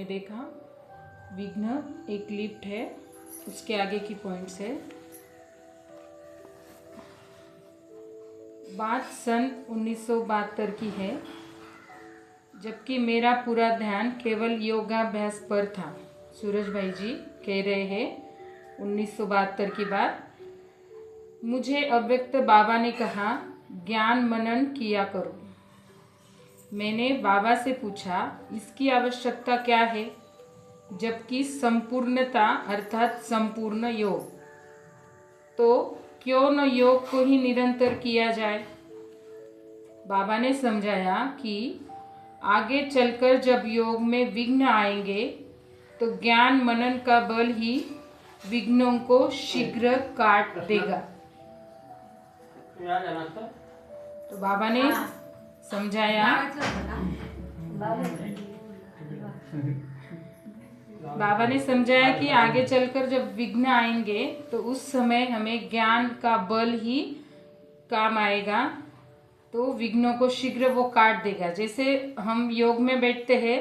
हमने देखा विघ्न एक लिफ्ट है, उसके आगे की पॉइंट्स है। बात सन 1972 की है, जबकि मेरा पूरा ध्यान केवल योगाभ्यास पर था। सूरज भाई जी कह रहे हैं 1972 की बात। मुझे अव्यक्त बाबा ने कहा ज्ञान मनन किया करो। मैंने बाबा से पूछा इसकी आवश्यकता क्या है, जबकि संपूर्णता अर्थात संपूर्ण योग, तो क्यों न योग को ही निरंतर किया जाए। बाबा ने समझाया कि आगे चलकर जब योग में विघ्न आएंगे तो ज्ञान मनन का बल ही विघ्नों को शीघ्र काट देगा। तो बाबा ने समझाया, बाबा ने समझाया कि आगे चलकर जब विघ्न आएंगे तो उस समय हमें ज्ञान का बल ही काम आएगा, तो विघ्नों को शीघ्र वो काट देगा। जैसे हम योग में बैठते हैं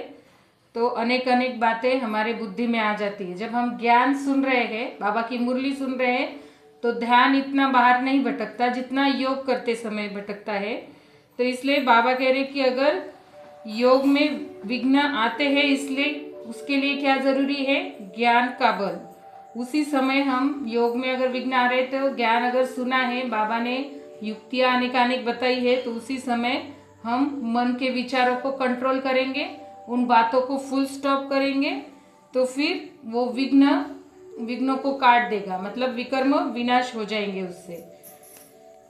तो अनेक अनेक बातें हमारे बुद्धि में आ जाती है। जब हम ज्ञान सुन रहे हैं, बाबा की मुरली सुन रहे हैं, तो ध्यान इतना बाहर नहीं भटकता जितना योग करते समय भटकता है। तो इसलिए बाबा कह रहे कि अगर योग में विघ्न आते हैं, इसलिए उसके लिए क्या जरूरी है, ज्ञान का बल। उसी समय हम योग में अगर विघ्न आ रहे तो ज्ञान अगर सुना है, बाबा ने युक्तियाँ अनेक बताई है, तो उसी समय हम मन के विचारों को कंट्रोल करेंगे, उन बातों को फुल स्टॉप करेंगे, तो फिर वो विघ्नों को काट देगा, मतलब विकर्म विनाश हो जाएंगे उससे।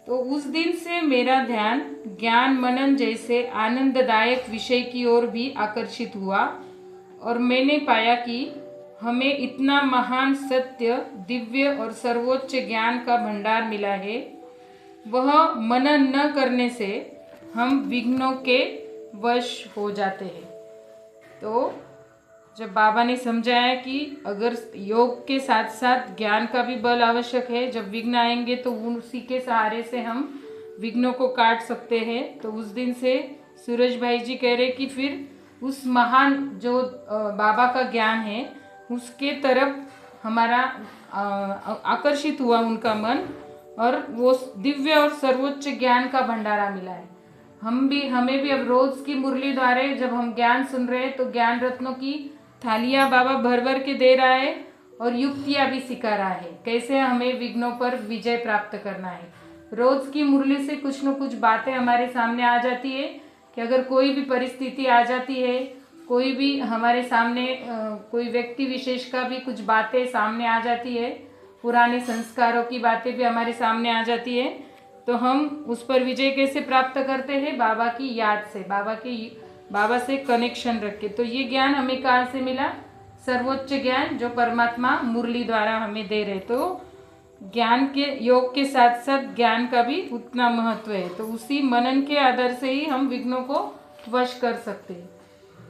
तो उस दिन से मेरा ध्यान ज्ञान मनन जैसे आनंददायक विषय की ओर भी आकर्षित हुआ और मैंने पाया कि हमें इतना महान सत्य, दिव्य और सर्वोच्च ज्ञान का भंडार मिला है, वह मनन न करने से हम विघ्नों के वश हो जाते हैं। तो जब बाबा ने समझाया कि अगर योग के साथ साथ ज्ञान का भी बल आवश्यक है, जब विघ्न आएंगे तो उसी के सहारे से हम विघ्नों को काट सकते हैं, तो उस दिन से सूरज भाई जी कह रहे कि फिर उस महान जो बाबा का ज्ञान है उसके तरफ हमारा आकर्षित हुआ उनका मन, और वो दिव्य और सर्वोच्च ज्ञान का भंडारा मिला है। हमें भी अब रोज की मुरली द्वारा जब हम ज्ञान सुन रहे हैं तो ज्ञान रत्नों की थालियां बाबा भर भर के दे रहा है और युक्तियां भी सिखा रहा है, कैसे हमें विघ्नों पर विजय प्राप्त करना है। रोज की मुरली से कुछ न कुछ बातें हमारे सामने आ जाती है कि अगर कोई भी परिस्थिति आ जाती है, कोई भी हमारे सामने कोई व्यक्ति विशेष का भी कुछ बातें सामने आ जाती है, पुराने संस्कारों की बातें भी हमारे सामने आ जाती है, तो हम उस पर विजय कैसे प्राप्त करते हैं, बाबा की याद से, बाबा से कनेक्शन रख के। तो ये ज्ञान हमें कहाँ से मिला, सर्वोच्च ज्ञान जो परमात्मा मुरली द्वारा हमें दे रहे। तो ज्ञान के योग के साथ साथ ज्ञान का भी उतना महत्व है। तो उसी मनन के आधार से ही हम विघ्नों को वश कर सकते हैं,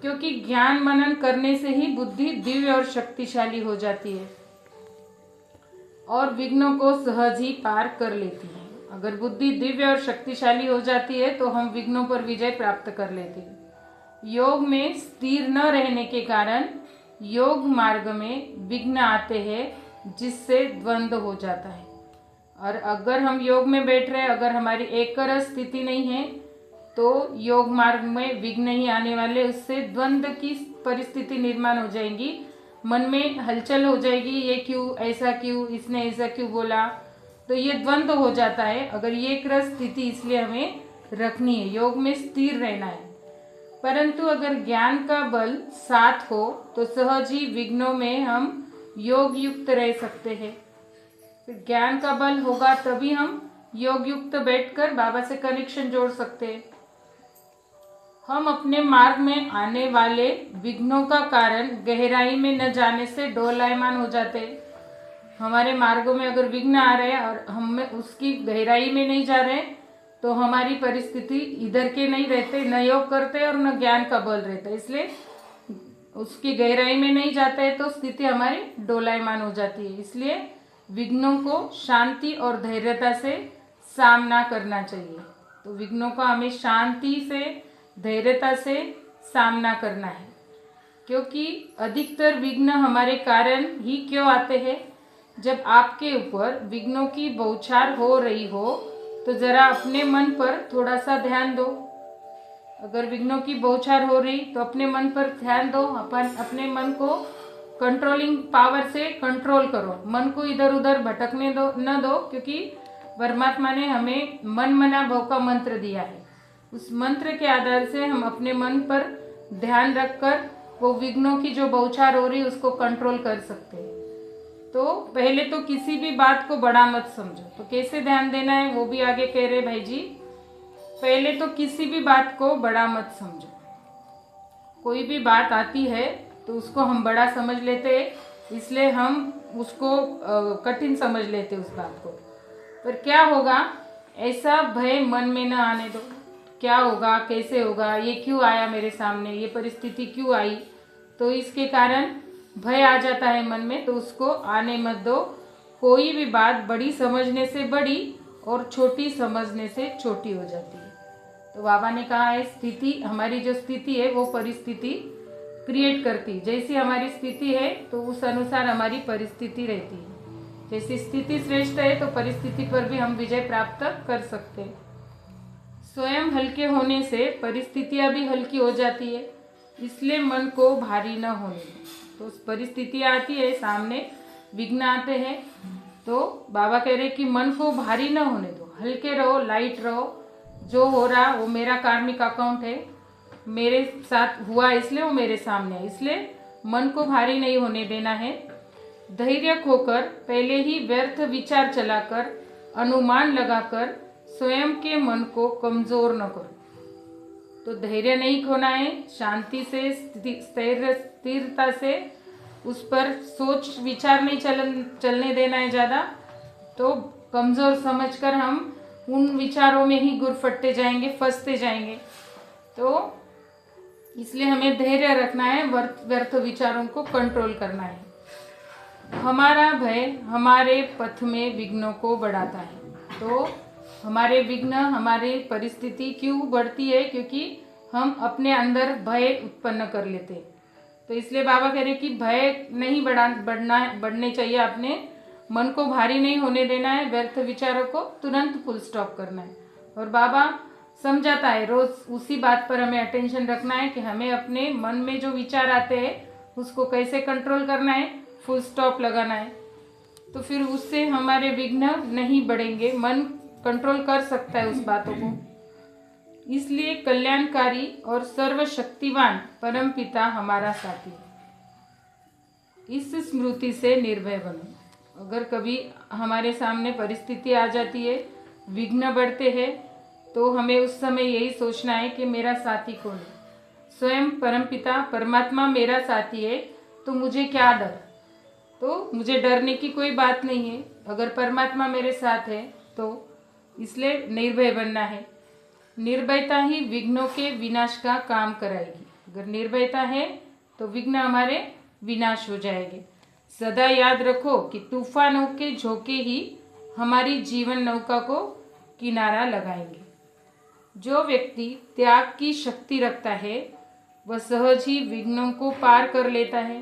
क्योंकि ज्ञान मनन करने से ही बुद्धि दिव्य और शक्तिशाली हो जाती है और विघ्नों को सहज ही पार कर लेती है। अगर बुद्धि दिव्य और शक्तिशाली हो जाती है तो हम विघ्नों पर विजय प्राप्त कर लेते हैं। योग में स्थिर न रहने के कारण योग मार्ग में विघ्न आते हैं, जिससे द्वंद्व हो जाता है। और अगर हम योग में बैठ रहे हैं, अगर हमारी एकरस स्थिति नहीं है, तो योग मार्ग में विघ्न ही आने वाले, उससे द्वंद्व की परिस्थिति निर्माण हो जाएगी, मन में हलचल हो जाएगी, ये क्यों, ऐसा क्यों, इसने ऐसा क्यों बोला, तो ये द्वंद्व हो जाता है। अगर ये एक रस स्थिति इसलिए हमें रखनी है, योग में स्थिर रहना है। परंतु अगर ज्ञान का बल साथ हो तो सहज ही विघ्नों में हम योग युक्त रह सकते हैं। फिर ज्ञान का बल होगा तभी हम योग युक्त बैठकर बाबा से कनेक्शन जोड़ सकते हैं। हम अपने मार्ग में आने वाले विघ्नों का कारण गहराई में न जाने से डोलायमान हो जाते हैं। हमारे मार्गों में अगर विघ्न आ रहे हैं और हम उसकी गहराई में नहीं जा रहे, तो हमारी परिस्थिति इधर के नहीं रहते, न योग करते और न ज्ञान का बल रहता है, इसलिए उसकी गहराई में नहीं जाता है तो स्थिति हमारी डोलायमान हो जाती है। इसलिए विघ्नों को शांति और धैर्यता से सामना करना चाहिए। तो विघ्नों का हमें शांति से, धैर्यता से सामना करना है। क्योंकि अधिकतर विघ्न हमारे कारण ही क्यों आते हैं? जब आपके ऊपर विघ्नों की बौछार हो रही हो तो जरा अपने मन पर थोड़ा सा ध्यान दो। अगर विघ्नों की बौछार हो रही तो अपने मन पर ध्यान दो, अपने मन को कंट्रोलिंग पावर से कंट्रोल करो, मन को इधर उधर भटकने दो न दो, क्योंकि परमात्मा ने हमें मन मना भव का मंत्र दिया है। उस मंत्र के आधार से हम अपने मन पर ध्यान रखकर वो विघ्नों की जो बौछार हो रही उसको कंट्रोल कर सकते हैं। तो पहले तो किसी भी बात को बड़ा मत समझो। तो कैसे ध्यान देना है वो भी आगे कह रहे भाई जी। पहले तो किसी भी बात को बड़ा मत समझो। कोई भी बात आती है तो उसको हम बड़ा समझ लेते हैं, इसलिए हम उसको कठिन समझ लेते उस बात को। पर क्या होगा, ऐसा भय मन में न आने दो। क्या होगा, कैसे होगा, ये क्यों आया मेरे सामने, ये परिस्थिति क्यों आई, तो इसके कारण भय आ जाता है मन में, तो उसको आने मत दो। कोई भी बात बड़ी समझने से बड़ी और छोटी समझने से छोटी हो जाती है। तो बाबा ने कहा है स्थिति, हमारी जो स्थिति है वो परिस्थिति क्रिएट करती। जैसी हमारी स्थिति है तो उस अनुसार हमारी परिस्थिति रहती है। जैसी स्थिति श्रेष्ठ है तो परिस्थिति पर भी हम विजय प्राप्त कर सकते हैं। स्वयं हल्के होने से परिस्थितियां भी हल्की हो जाती है, इसलिए मन को भारी न होने दो। तो परिस्थितियां आती है सामने, विघ्न आते हैं, तो बाबा कह रहे कि मन को भारी न होने दो, हल्के रहो, लाइट रहो। जो हो रहा वो मेरा कार्मिक अकाउंट है, मेरे साथ हुआ इसलिए वो मेरे सामने है, इसलिए मन को भारी नहीं होने देना है। धैर्य खोकर पहले ही व्यर्थ विचार चलाकर अनुमान लगाकर स्वयं के मन को कमजोर न करो। तो धैर्य नहीं खोना है, शांति से स्थिरता से उस पर सोच विचार नहीं चलने देना है ज़्यादा। तो कमज़ोर समझकर हम उन विचारों में ही गुरफटते जाएंगे, फंसते जाएंगे। तो इसलिए हमें धैर्य रखना है, व्यर्थ विचारों को कंट्रोल करना है। हमारा भय हमारे पथ में विघ्नों को बढ़ाता है। तो हमारे विघ्न, हमारी परिस्थिति क्यों बढ़ती है? क्योंकि हम अपने अंदर भय उत्पन्न कर लेते हैं। तो इसलिए बाबा कह रहे कि भय नहीं बढ़ने चाहिए, अपने मन को भारी नहीं होने देना है, व्यर्थ विचारों को तुरंत फुल स्टॉप करना है। और बाबा समझाता है, रोज उसी बात पर हमें अटेंशन रखना है कि हमें अपने मन में जो विचार आते हैं उसको कैसे कंट्रोल करना है, फुल स्टॉप लगाना है। तो फिर उससे हमारे विघ्न नहीं बढ़ेंगे, मन कंट्रोल कर सकता है उस बातों को। इसलिए कल्याणकारी और सर्वशक्तिवान परमपिता हमारा साथी है। इस स्मृति से निर्भय बनो। अगर कभी हमारे सामने परिस्थिति आ जाती है, विघ्न बढ़ते हैं, तो हमें उस समय यही सोचना है कि मेरा साथी कौन है। स्वयं परमपिता परमात्मा मेरा साथी है, तो मुझे क्या डर। तो मुझे डरने की कोई बात नहीं है, अगर परमात्मा मेरे साथ है तो। इसलिए निर्भय बनना है। निर्भयता ही विघ्नों के विनाश का काम कराएगी। अगर निर्भयता है तो विघ्न हमारे विनाश हो जाएंगे। सदा याद रखो कि तूफानों के झोंके ही हमारी जीवन नौका को किनारा लगाएंगे। जो व्यक्ति त्याग की शक्ति रखता है वह सहज ही विघ्नों को पार कर लेता है।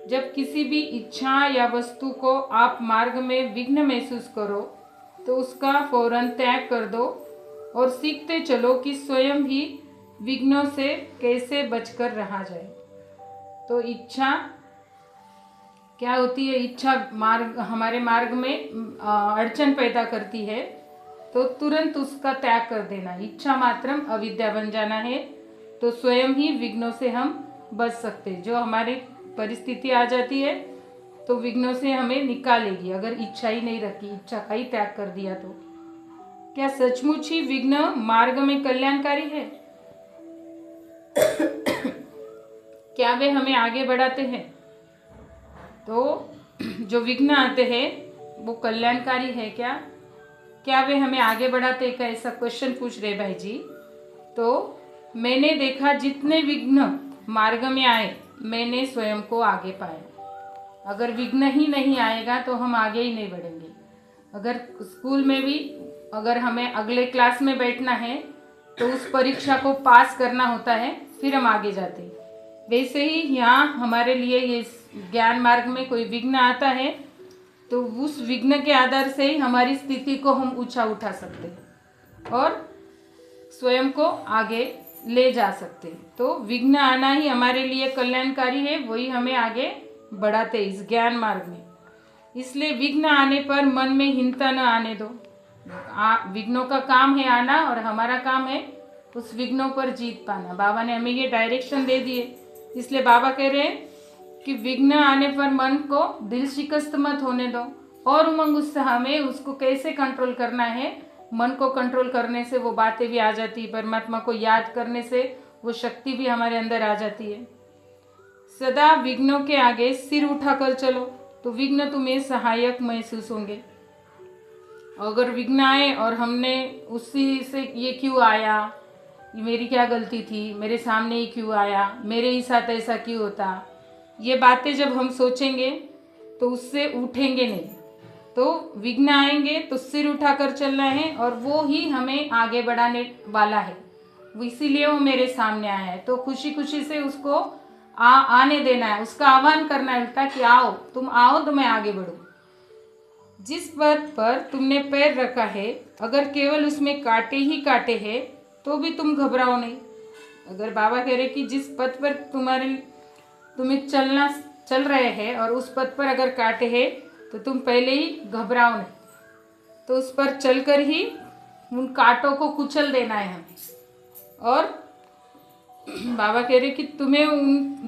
जब किसी भी इच्छा या वस्तु को आप मार्ग में विघ्न महसूस करो तो उसका फौरन त्याग कर दो और सीखते चलो कि स्वयं ही विघ्नों से कैसे बचकर रहा जाए। तो इच्छा क्या होती है? इच्छा हमारे मार्ग में अड़चन पैदा करती है, तो तुरंत उसका त्याग कर देना। इच्छा मात्रम अविद्या बन जाना है, तो स्वयं ही विघ्नों से हम बच सकते हैं। जो हमारी परिस्थिति आ जाती है तो विघ्नों से हमें निकालेगी, अगर इच्छा ही नहीं रखी, इच्छा का ही त्याग कर दिया तो। क्या सचमुच ही विघ्न मार्ग में कल्याणकारी है? क्या वे हमें आगे बढ़ाते हैं? तो जो विघ्न आते हैं वो कल्याणकारी है क्या? क्या वे हमें आगे बढ़ाते हैं? ऐसा क्वेश्चन पूछ रहे भाई जी। तो मैंने देखा जितने विघ्न मार्ग में आए मैंने स्वयं को आगे पाया। अगर विघ्न ही नहीं आएगा तो हम आगे ही नहीं बढ़ेंगे। अगर स्कूल में भी अगर हमें अगले क्लास में बैठना है तो उस परीक्षा को पास करना होता है, फिर हम आगे जाते हैं। वैसे ही यहाँ हमारे लिए ये ज्ञान मार्ग में कोई विघ्न आता है तो उस विघ्न के आधार से ही हमारी स्थिति को हम ऊंचा उठा सकते हैं और स्वयं को आगे ले जा सकते हैं। तो विघ्न आना ही हमारे लिए कल्याणकारी है, वही हमें आगे बढ़ाते हैं इस ज्ञान मार्ग में। इसलिए विघ्न आने पर मन में हीनता न आने दो। विघ्नों का काम है आना और हमारा काम है उस विघ्नों पर जीत पाना। बाबा ने हमें ये डायरेक्शन दे दिए, इसलिए बाबा कह रहे हैं कि विघ्न आने पर मन को दिल शिकस्त मत होने दो और उमंग उत्साह में उसको कैसे कंट्रोल करना है। मन को कंट्रोल करने से वो बातें भी आ जाती है, परमात्मा को याद करने से वो शक्ति भी हमारे अंदर आ जाती है। सदा विघ्नों के आगे सिर उठाकर चलो तो विघ्न तुम्हें सहायक महसूस होंगे। अगर विघ्न आए और हमने उसी से ये क्यों आया, मेरी क्या गलती थी, मेरे सामने ही क्यों आया, मेरे ही साथ ऐसा क्यों होता, ये बातें जब हम सोचेंगे तो उससे उठेंगे नहीं। तो विघ्न आएंगे तो सिर उठाकर चलना है और वो ही हमें आगे बढ़ाने वाला है, इसीलिए वो मेरे सामने आया है। तो खुशी खुशी से उसको आने देना है, उसका आह्वान करना है उल्टा कि आओ, तुम आओ तो मैं आगे बढ़ूँ। जिस पथ पर तुमने पैर रखा है अगर केवल उसमें कांटे ही कांटे हैं तो भी तुम घबराओ नहीं। अगर बाबा कह रहे कि जिस पथ पर तुम्हें चल रहे हैं और उस पथ पर अगर कांटे हैं तो तुम पहले ही घबराओ नहीं, तो उस पर चलकर ही उन कांटों को कुचल देना है हमें। और बाबा कह रहे कि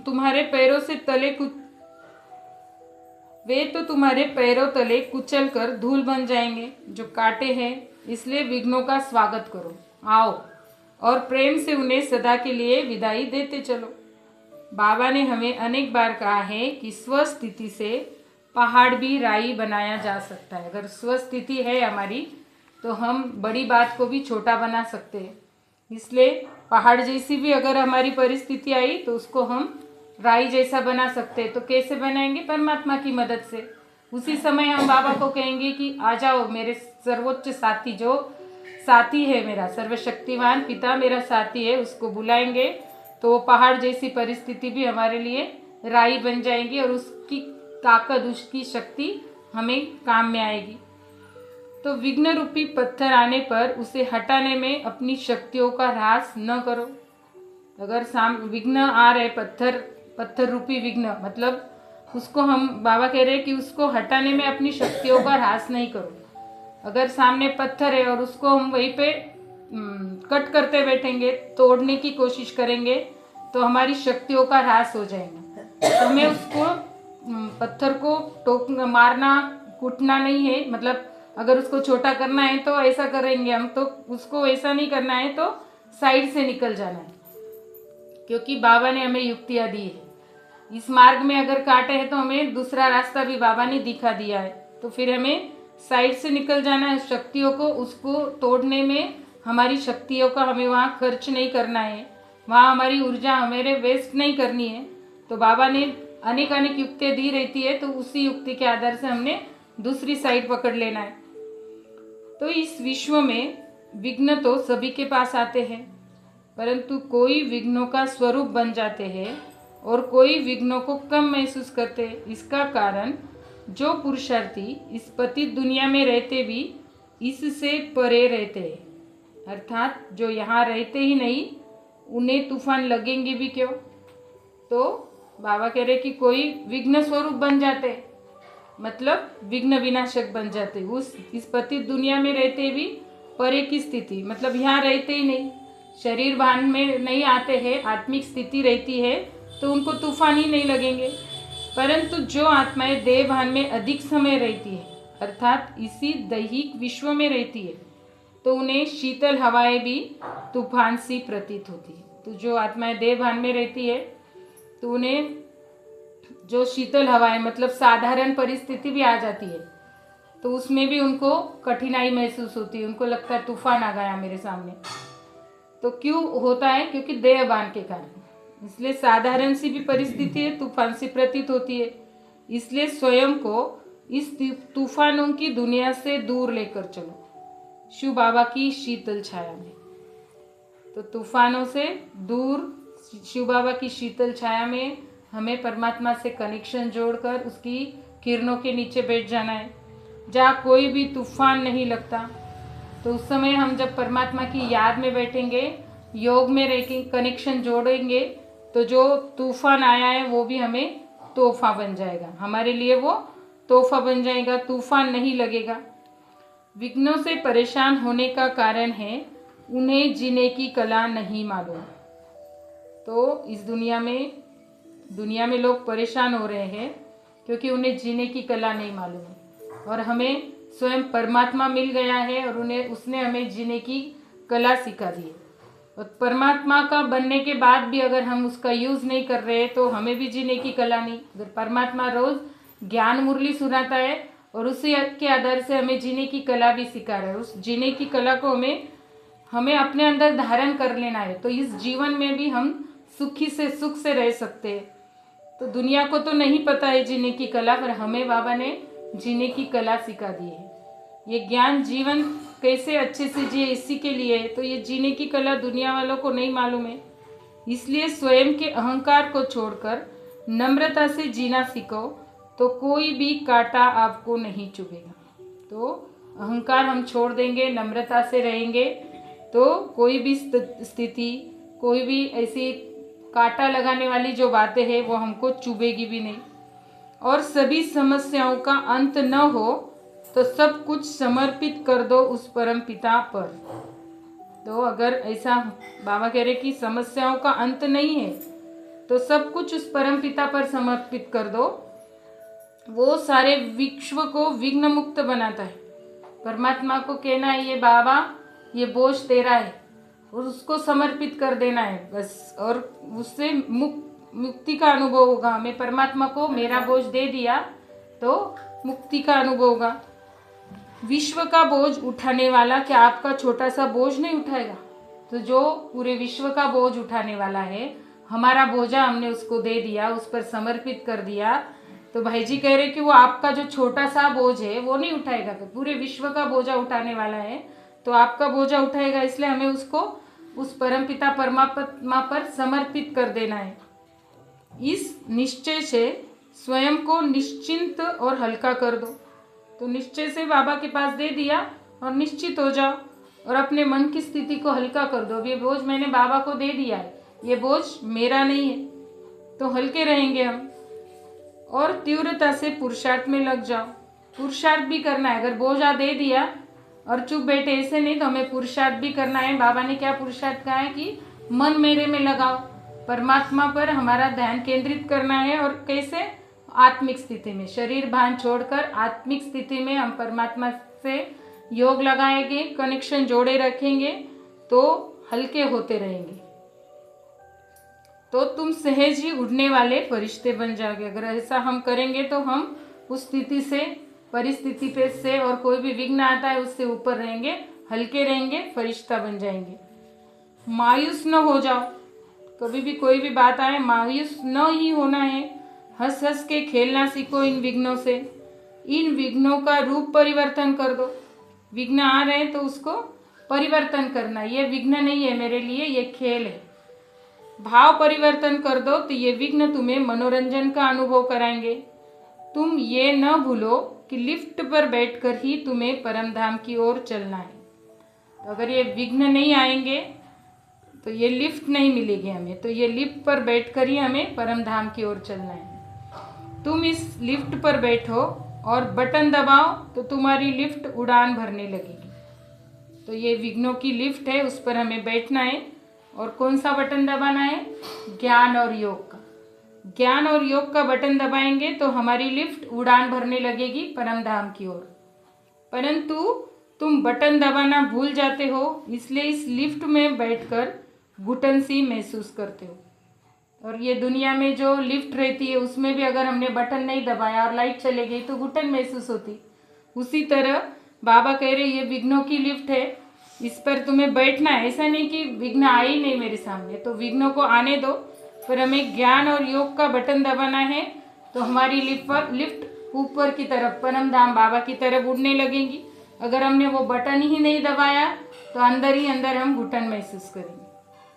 तुम्हारे पैरों से वे तो तुम्हारे पैरों तले कुचल कर धूल बन जाएंगे जो कांटे हैं। इसलिए विघ्नों का स्वागत करो, आओ और प्रेम से उन्हें सदा के लिए विदाई देते चलो। बाबा ने हमें अनेक बार कहा है कि स्वस्थिति से पहाड़ भी राई बनाया जा सकता है। अगर स्वस्थिति है हमारी तो हम बड़ी बात को भी छोटा बना सकते हैं। इसलिए पहाड़ जैसी भी अगर हमारी परिस्थिति आई तो उसको हम राई जैसा बना सकते हैं। तो कैसे बनाएंगे? परमात्मा की मदद से। उसी समय हम बाबा को कहेंगे कि आ जाओ मेरे सर्वोच्च साथी, जो साथी है मेरा सर्वशक्तिमान पिता मेरा साथी है, उसको बुलाएंगे तो वो पहाड़ जैसी परिस्थिति भी हमारे लिए राई बन जाएंगी और उसकी ताकत, उसकी शक्ति हमें काम में आएगी। तो विघ्न रूपी पत्थर आने पर उसे हटाने में अपनी शक्तियों का ह्रास न करो। अगर विघ्न आ रहे, पत्थर रूपी विघ्न, मतलब उसको हम बाबा कह रहे हैं कि उसको हटाने में अपनी शक्तियों का ह्रास नहीं करो। अगर सामने पत्थर है और उसको हम वहीं पे कट करते बैठेंगे, तोड़ने की कोशिश करेंगे तो हमारी शक्तियों का ह्रास हो जाएगा। तो हमें उसको पत्थर को मारना, कूटना नहीं है। मतलब अगर उसको छोटा करना है तो ऐसा करेंगे हम, तो उसको ऐसा नहीं करना है, तो साइड से निकल जाना है। क्योंकि बाबा ने हमें युक्तियाँ दी है। इस मार्ग में अगर काटे हैं तो हमें दूसरा रास्ता भी बाबा ने दिखा दिया है, तो फिर हमें साइड से निकल जाना है। शक्तियों को, उसको तोड़ने में हमारी शक्तियों का हमें वहाँ खर्च नहीं करना है, वहाँ हमारी ऊर्जा हमें वेस्ट नहीं करनी है। तो बाबा ने अनेक अनेक युक्तियाँ दी रहती है, तो उसी युक्ति के आधार से हमने दूसरी साइड पकड़ लेना है। तो इस विश्व में विघ्न तो सभी के पास आते हैं, परंतु कोई विघ्नों का स्वरूप बन जाते हैं और कोई विघ्नों को कम महसूस करते हैं। इसका कारण जो पुरुषार्थी इस पतित दुनिया में रहते भी इससे परे रहते हैं, अर्थात जो यहाँ रहते ही नहीं, उन्हें तूफान लगेंगे भी क्यों। तो बाबा कह रहे कि कोई विघ्न स्वरूप बन जाते, मतलब विघ्न विनाशक बन जाते। इस पतित दुनिया में रहते भी परे की स्थिति, मतलब यहाँ रहते ही नहीं, शरीर भान में नहीं आते हैं, आत्मिक स्थिति रहती है, तो उनको तूफान ही नहीं लगेंगे। परंतु जो आत्माएं देह भान में अधिक समय रहती है, अर्थात इसी दैहिक विश्व में रहती है, तो उन्हें शीतल हवाएं भी तूफान सी प्रतीत होती है। तो जो आत्माएं देह भान में रहती है तो उन्हें जो शीतल हवाएं, मतलब साधारण परिस्थिति भी आ जाती है तो उसमें भी उनको कठिनाई महसूस होती है, उनको लगता है तूफान आ गया मेरे सामने। तो क्यों होता है? क्योंकि देह भान के कारण। इसलिए साधारण सी भी परिस्थिति है तूफान सी प्रतीत होती है। इसलिए स्वयं को इस तूफानों की दुनिया से दूर लेकर चलो शिव बाबा की शीतल छाया में। तो तूफानों से दूर शिव बाबा की शीतल छाया में हमें परमात्मा से कनेक्शन जोड़कर उसकी किरणों के नीचे बैठ जाना है, जहाँ कोई भी तूफान नहीं लगता। तो उस समय हम जब परमात्मा की याद में बैठेंगे, योग में रहेंगे, कनेक्शन जोड़ेंगे, तो जो तूफान आया है वो भी हमें तोहफा बन जाएगा, हमारे लिए वो तोहफा बन जाएगा, तूफान नहीं लगेगा। विघ्नों से परेशान होने का कारण है उन्हें जीने की कला नहीं मालूम। तो इस दुनिया में लोग परेशान हो रहे हैं क्योंकि उन्हें जीने की कला नहीं मालूम है, और हमें स्वयं परमात्मा मिल गया है और उसने हमें जीने की कला सिखा दी है। और परमात्मा का बनने के बाद भी अगर हम उसका यूज़ नहीं कर रहे तो हमें भी जीने की कला नहीं। अगर परमात्मा रोज़ ज्ञान मुरली सुनाता है और उसी के आधार से हमें जीने की कला भी सिखा रहा है, उस जीने की कला को हमें अपने अंदर धारण कर लेना है, तो इस जीवन में भी हम सुख से रह सकते हैं। तो दुनिया को तो नहीं पता है जीने की कला, पर हमें बाबा ने जीने की कला सिखा दी है। ये ज्ञान जीवन कैसे अच्छे से जिए इसी के लिए है। तो ये जीने की कला दुनिया वालों को नहीं मालूम है, इसलिए स्वयं के अहंकार को छोड़कर नम्रता से जीना सीखो, तो कोई भी कांटा आपको नहीं चुभेगा। तो अहंकार हम छोड़ देंगे, नम्रता से रहेंगे, तो कोई भी स्थिति, कोई भी ऐसी कांटा लगाने वाली जो बातें हैं वो हमको चुभेगी भी नहीं। और सभी समस्याओं का अंत न हो तो सब कुछ समर्पित कर दो उस परम पिता पर। तो अगर ऐसा बाबा कह रहे कि समस्याओं का अंत नहीं है तो सब कुछ उस परम पिता पर समर्पित कर दो, वो सारे विश्व को विघ्न मुक्त बनाता है। परमात्मा को कहना है ये बाबा ये बोझ तेरा है, और उसको समर्पित कर देना है बस, और उससे मुक्ति का अनुभव होगा। मैं परमात्मा को मेरा बोझ दे दिया तो मुक्ति का अनुभव होगा। विश्व का बोझ उठाने वाला क्या आपका छोटा सा बोझ नहीं उठाएगा? तो जो पूरे विश्व का बोझ उठाने वाला है, हमारा बोझा हमने उसको दे दिया, उस पर समर्पित कर दिया, तो भाई जी कह रहे कि वो आपका जो छोटा सा बोझ है वो नहीं उठाएगा, तो पूरे विश्व का बोझा उठाने वाला है तो आपका बोझा उठाएगा। इसलिए हमें उसको उस परमपिता परमात्मा पर समर्पित कर देना है। इस निश्चय से स्वयं को निश्चिंत और हल्का कर दो। तो निश्चय से बाबा के पास दे दिया और निश्चित हो जाओ और अपने मन की स्थिति को हल्का कर दो। ये बोझ मैंने बाबा को दे दिया है, ये बोझ मेरा नहीं है, तो हल्के रहेंगे हम। और तीव्रता से पुरुषार्थ में लग जाओ। पुरुषार्थ भी करना है, अगर बोझा दे दिया और चुप बैठे ऐसे नहीं, तो हमें पुरुषार्थ भी करना है। बाबा ने क्या पुरुषार्थ कहा है कि मन मेरे में लगाओ, परमात्मा पर हमारा ध्यान केंद्रित करना है। और कैसे? आत्मिक स्थिति में, शरीर भान छोड़कर आत्मिक स्थिति में हम परमात्मा से योग लगाएंगे, कनेक्शन जोड़े रखेंगे तो हल्के होते रहेंगे, तो तुम सहज ही उड़ने वाले फरिश्ते बन जाओगे। अगर ऐसा हम करेंगे तो हम उस स्थिति से, परिस्थिति पे से, और कोई भी विघ्न आता है उससे ऊपर रहेंगे, हल्के रहेंगे, फरिश्ता बन जाएंगे। मायूस न हो जाओ, कभी भी कोई भी बात आए मायूस न ही होना है। हंस हंस के खेलना सीखो इन विघ्नों से। इन विघ्नों का रूप परिवर्तन कर दो। विघ्न आ रहे हैं तो उसको परिवर्तन करना, ये विघ्न नहीं है मेरे लिए, ये खेल है। भाव परिवर्तन कर दो तो ये विघ्न तुम्हें मनोरंजन का अनुभव कराएंगे। तुम ये न भूलो कि लिफ्ट पर बैठकर ही तुम्हें परम धाम की ओर चलना है। तो अगर ये विघ्न नहीं आएंगे तो ये लिफ्ट नहीं मिलेगी हमें, तो ये लिफ्ट पर बैठकर ही हमें परम धाम की ओर चलना है। तुम इस लिफ्ट पर बैठो और बटन दबाओ तो तुम्हारी लिफ्ट उड़ान भरने लगेगी। तो ये विघ्नों की लिफ्ट है, उस पर हमें बैठना है। और कौन सा बटन दबाना है? ज्ञान और योग का। ज्ञान और योग का बटन दबाएंगे तो हमारी लिफ्ट उड़ान भरने लगेगी परम धाम की ओर। परंतु तुम बटन दबाना भूल जाते हो, इसलिए इस लिफ्ट में बैठकर घुटन सी महसूस करते हो। और ये दुनिया में जो लिफ्ट रहती है उसमें भी अगर हमने बटन नहीं दबाया और लाइट चले गई तो घुटन महसूस होती। उसी तरह बाबा कह रहे ये विघ्नों की लिफ्ट है, इस पर तुम्हें बैठना है। ऐसा नहीं कि विघ्न आए ही नहीं मेरे सामने, तो विघ्नों को आने दो, पर हमें ज्ञान और योग का बटन दबाना है तो हमारी लिफ्ट ऊपर की तरफ, परम धाम बाबा की तरफ उड़ने लगेंगी। अगर हमने वो बटन ही नहीं दबाया तो अंदर ही अंदर हम घुटन महसूस करेंगे।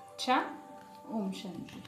अच्छा, ओम शांति।